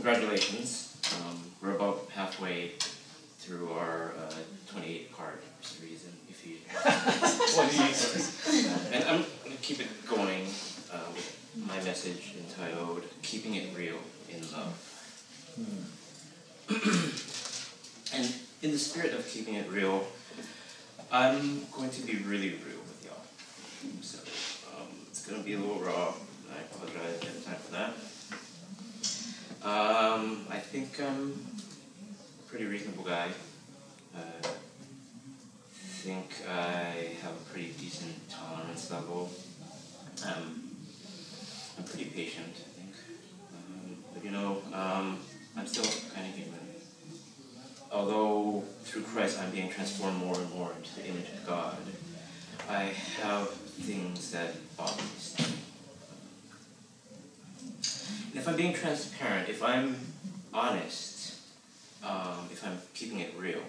congratulations. We're about halfway through our 28-part series in Ephesians. And I'm going to keep it going with my message entitled, Keeping It Real in Love. And in the spirit of keeping it real, I'm going to be really real with y'all. So it's going to be a little raw. I apologize ahead of time for that. I think I'm a pretty reasonable guy. I think I have a pretty decent tolerance level. I'm pretty patient, I think. But you know, I'm still kind of human. Although through Christ I'm being transformed more and more into the image of God, I have things that bother me still. And if I'm being transparent, if I'm honest, if I'm keeping it real,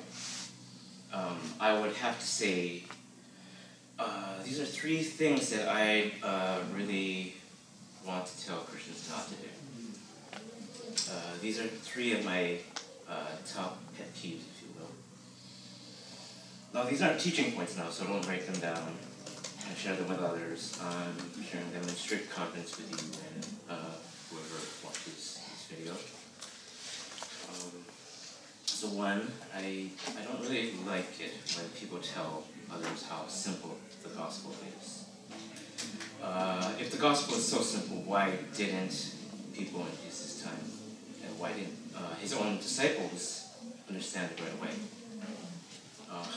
I would have to say these are three things that I really want to tell Christians not to do. These are three of my top pet peeves, if you will. Now, these aren't teaching points now, so don't write them down and share them with others. I'm sharing them in strict confidence with you and whoever watches this video. So one, I don't really like it when people tell others how simple the gospel is. If the gospel is so simple, why didn't people in Jesus' time, and why didn't his own disciples understand it right away?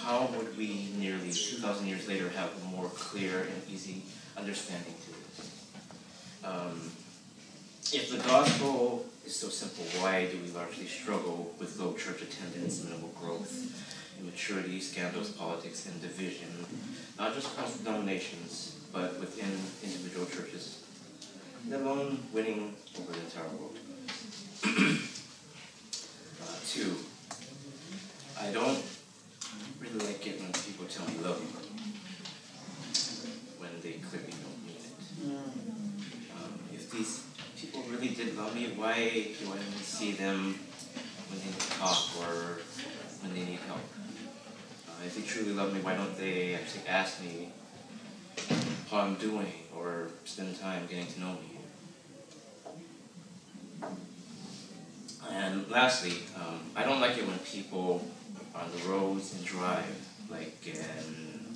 How would we nearly 2,000 years later have a more clear and easy understanding to it? If the gospel is so simple, why do we largely struggle with low church attendance, minimal growth, immaturity, scandals, politics, and division, not just across denominations, but within individual churches, let alone winning over the entire world? Two, I don't really like it when people tell me love you when they clearly don't mean it. If these people really did love me, why do I only see them when they need to talk or when they need help? If they truly love me, why don't they actually ask me how I'm doing or spend time getting to know me? And lastly, I don't like it when people on the roads and drive like an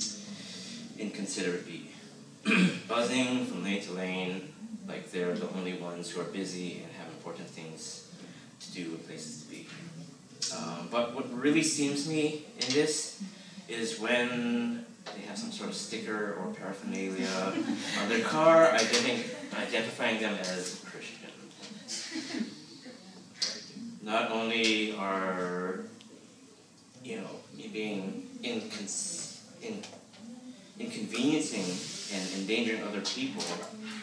inconsiderate bee, buzzing from lane to lane like they're the only ones who are busy and have important things to do and places to be. But what really steams me in this is when they have some sort of sticker or paraphernalia on their car identifying them as Christian. Not only are, you being inconveniencing and endangering other people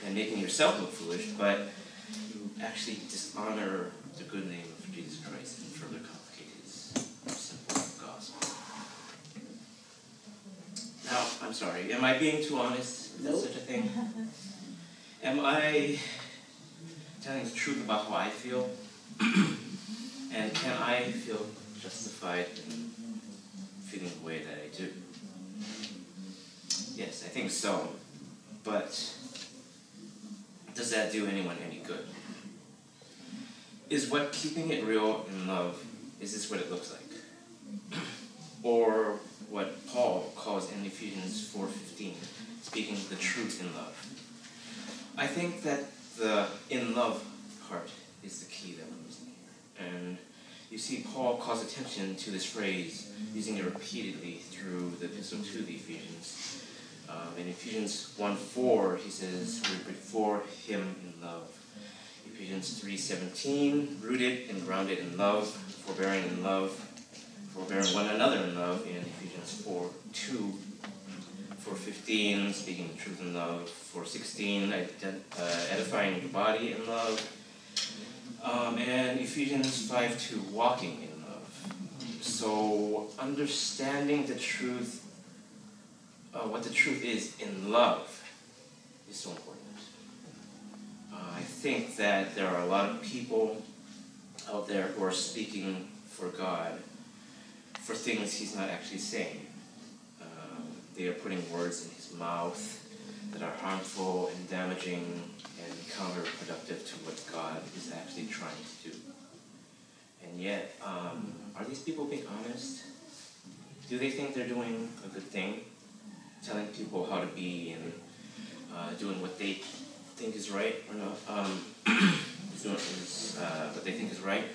and making yourself look foolish, but you actually dishonor the good name of Jesus Christ and further complicate his simple gospel. Now, I'm sorry, am I being too honest? Is that such a thing? Am I telling the truth about how I feel? And can I feel justified in feeling the way that I do? Yes, I think so. But does that do anyone any good? Is what keeping it real in love, is this what it looks like? Or what Paul calls in Ephesians 4:15, speaking the truth in love? I think that the in love part is the key that we're missing here. And you see, Paul calls attention to this phrase, using it repeatedly through the epistle to the Ephesians. In Ephesians 1:4, he says, we're before him in love. Ephesians 3:17, rooted and grounded in love, forbearing one another in love. In Ephesians 4:2, 4:15, speaking the truth in love. 4:16, edifying the body in love. And Ephesians 5:2, walking in love. So understanding the truth, what the truth is in love, is so important. I think that there are a lot of people out there who are speaking for God for things he's not actually saying. They are putting words in his mouth that are harmful and damaging and counterproductive to what God is actually trying to do. And yet, are these people being honest? Do they think they're doing a good thing? Telling people how to be and doing what they think is right or not? Doing what they think is right?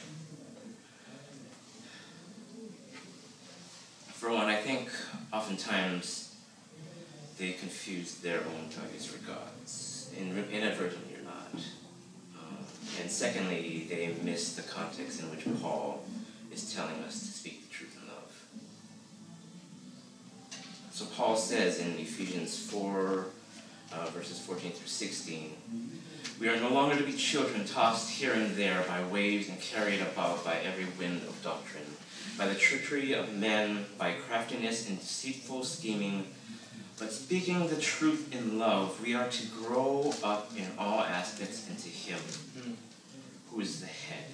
For one, I think oftentimes they confuse their own values for God's, inadvertently or not. And secondly, they miss the context in which Paul is telling us to speak the truth in love. So Paul says in Ephesians 4, verses 14 through 16, "We are no longer to be children tossed here and there by waves and carried about by every wind of doctrine, by the trickery of men, by craftiness and deceitful scheming. But speaking the truth in love, we are to grow up in all aspects into him who is the head,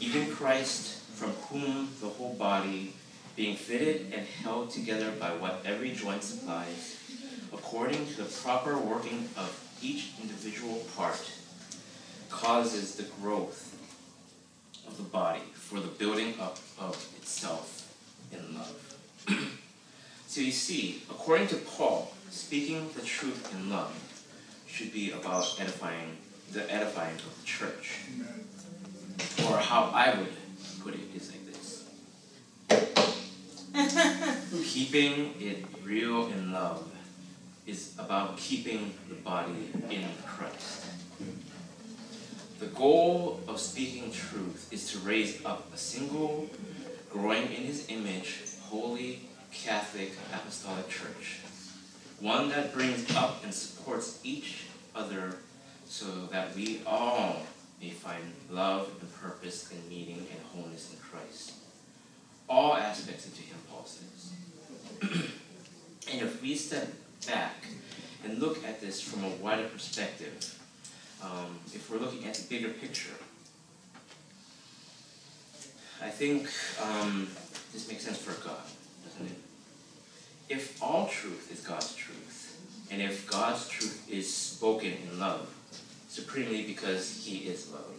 even Christ, from whom the whole body, being fitted and held together by what every joint supplies, according to the proper working of each individual part, causes the growth of the body for the building up of itself in love." So you see, according to Paul, speaking the truth in love should be about the edifying of the church. Or how I would put it is like this. Keeping it real in love is about keeping the body in Christ. The goal of speaking truth is to raise up a single, growing in his image, holy, Catholic, apostolic church. One that brings up and supports each other so that we all may find love and purpose and meaning and wholeness in Christ. All aspects into him, Paul says. And if we step back and look at this from a wider perspective, if we're looking at the bigger picture, I think this makes sense for God, doesn't it? If all truth is God's truth, and if God's truth is spoken in love, supremely because he is love,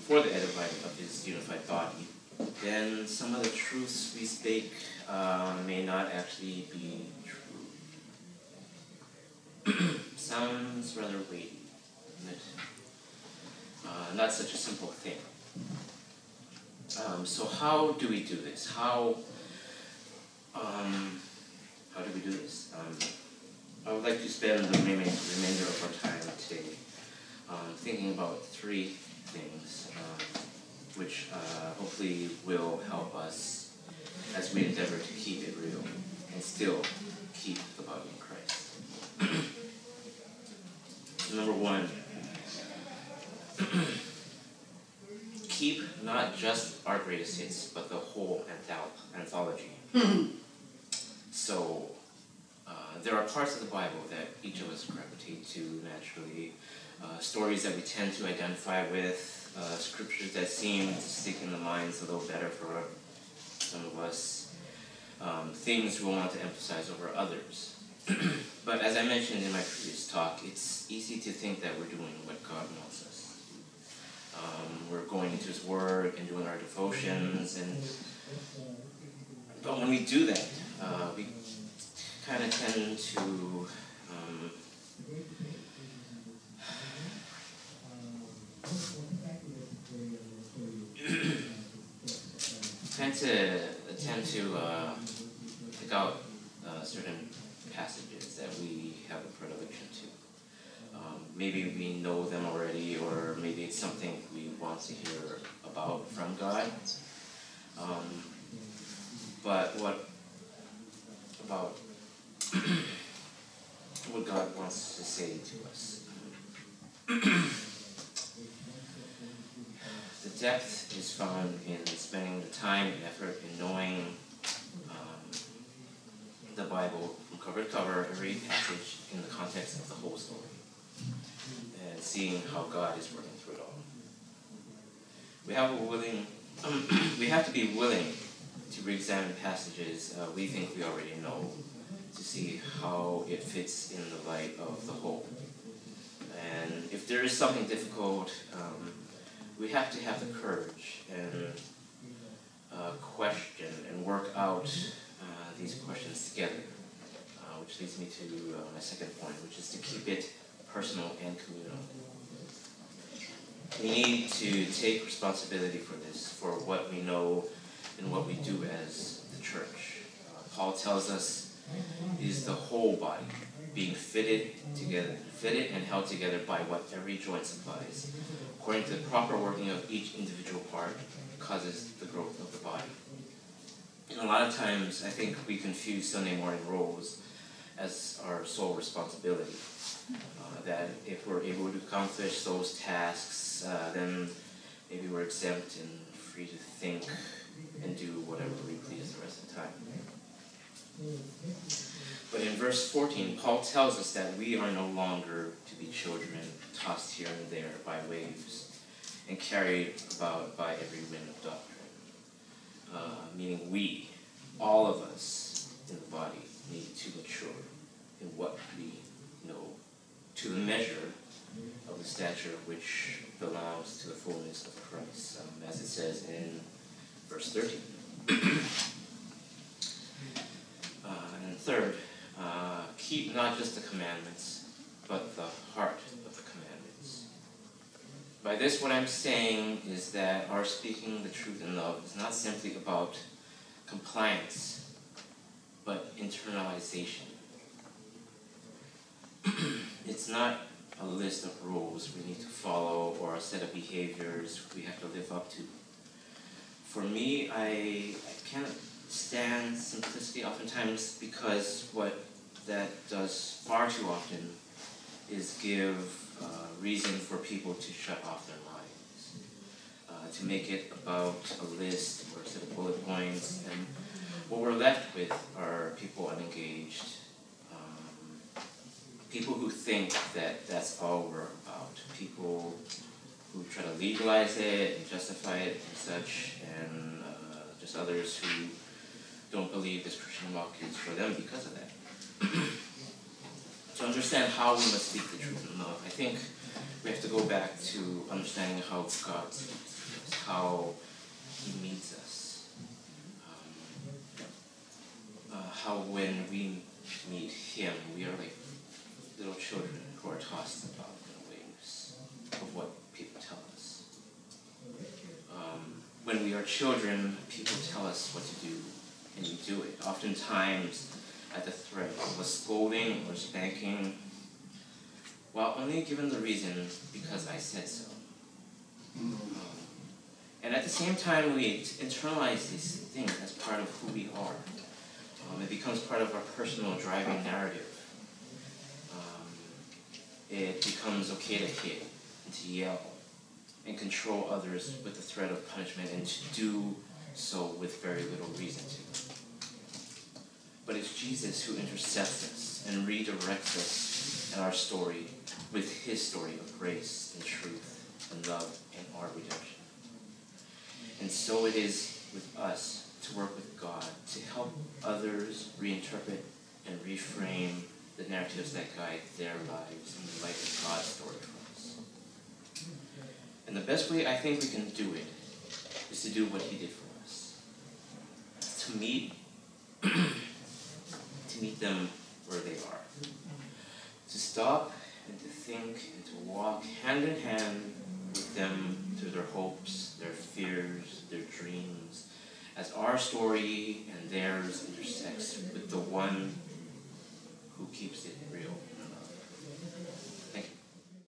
for the edifying of his unified body, then some of the truths we speak may not actually be true. Sounds rather weighty, isn't it? Not such a simple thing. So how do we do this? How do we do this? I would like to spend the remainder of our time today thinking about three things, which hopefully will help us as we endeavor to keep it real and still keep the body in Christ. Number one, keep not just our greatest hits, but the whole anthology. So, there are parts of the Bible that each of us gravitate to naturally, stories that we tend to identify with, scriptures that seem to stick in the minds a little better for some of us, things we want to emphasize over others. But as I mentioned in my previous talk, it's easy to think that we're doing what God wants us to do. We're going into his word and doing our devotions, but when we do that, we kind of tend to pick out certain passages that we have a predilection to. Maybe we know them already, or maybe it's something we want to hear about from God. But what about what God wants to say to us? The depth is found in spending the time and effort in knowing the Bible from cover to cover, every passage in the context of the whole story, and seeing how God is working through it all. we have to be willing to re-examine passages we think we already know to see how it fits in the light of the whole. And if there is something difficult, we have to have the courage and question and work out these questions together, which leads me to my second point, which is to keep it personal and communal. We need to take responsibility for this, for what we know and what we do as the church. Paul tells us it is the whole body being fitted and held together by what every joint supplies, according to the proper working of each individual part, causes the growth of the body. And a lot of times, I think we confuse Sunday morning roles as our sole responsibility. That if we're able to accomplish those tasks, then maybe we're exempt and free to think and do whatever we please the rest of the time. But in verse 14, Paul tells us that we are no longer to be children tossed here and there by waves and carried about by every wind of doctrine. Meaning we, all of us in the body, need to mature in what we know, to the measure of the stature which belongs to the fullness of Christ, as it says in verse 13. And third, keep not just the commandments, but the heart of the commandments. By this, what I'm saying is that our speaking the truth in love is not simply about compliance, but internalization. It's not a list of rules we need to follow or a set of behaviors we have to live up to. For me, I can't stand simplicity oftentimes, because what that does far too often is give reason for people to shut off their minds, to make it about a list or a set of bullet points, and what we're left with are people unengaged, people who think that that's all we're about, people who try to legalize it and justify it and such, and just others who don't believe this Christian walk is for them because of that. To understand how we must speak the truth in love, I think we have to go back to understanding how God speaks to us, how He meets us, how when we meet Him, we are like little children who are tossed about in the waves of what people tell us. When we are children, people tell us what to do, and we do it. Oftentimes at the threat of a scolding or spanking, while only given the reason because I said so. And at the same time, we internalize these things as part of who we are. It becomes part of our personal driving narrative. It becomes okay to hit and to yell and control others with the threat of punishment, and to do so with very little reason to. But it's Jesus who intercepts us and redirects us in our story with His story of grace and truth and love and our redemption. And so it is with us to work with God to help others reinterpret and reframe the narratives that guide their lives in the light of God's story for us. And the best way I think we can do it is to do what He did for us. To meet them where they are. To stop and to think and to walk hand in hand with them through their hopes, their fears, their dreams, as our story and theirs intersects with the one who keeps it real in love.